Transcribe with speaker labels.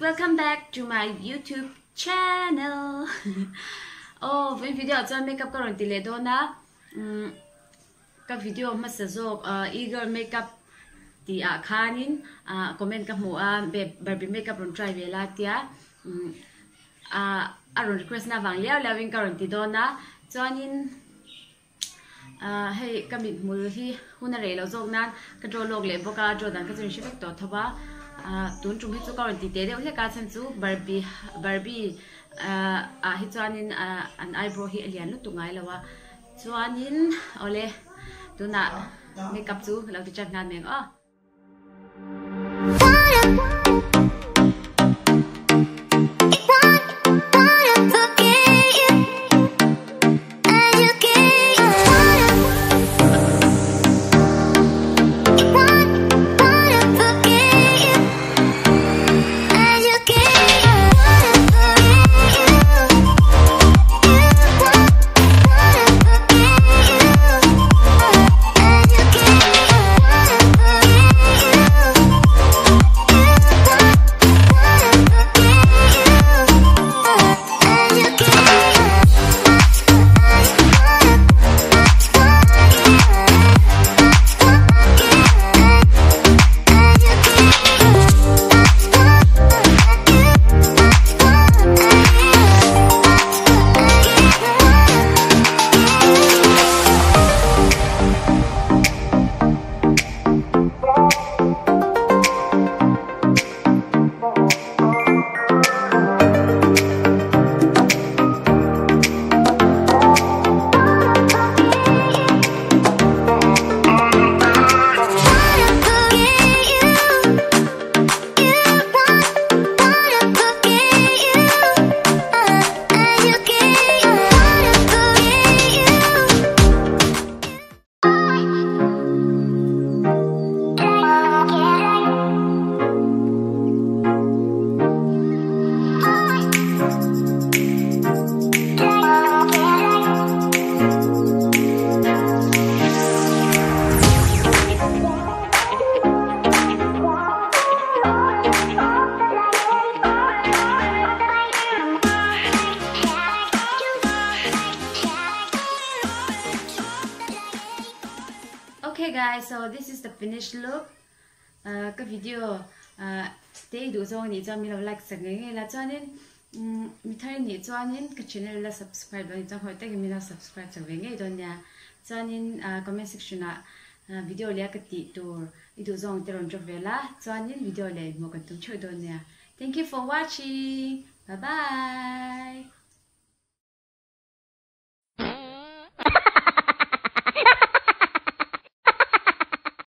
Speaker 1: Welcome back to my YouTube channel. Oh, với video cho makeup có tỷ lệ đó na. Các video mà sử dụng eager makeup thì khanin comment các mua Barbie makeup run try về là tia. Run request na vang leo lewing current đó na. Cho nên hey kami mua hi hunare lo zog nan control log le boka jodan ka jin shifect to thoba tun chung hi chu current te de ka chen chu Barbie hi chuanin an eyebrow hi alian lu tungai lawa chuanin ole tuna makeup chu lo ti chat ngan meng Okay guys, so this is the finished look. Cái video today đủ rồi thì cho mình like sẽ nghe là cho nên mình thấy thì cho nên cái channel là subscribe và cho hỏi tới mình là subscribe cho về nghe đó nha. Cho nên comment section là video lấy cái tí tour đủ rồi thì rồi về là cho nên video này một cái tung chơi đó nha. Thank you for watching. Bye bye.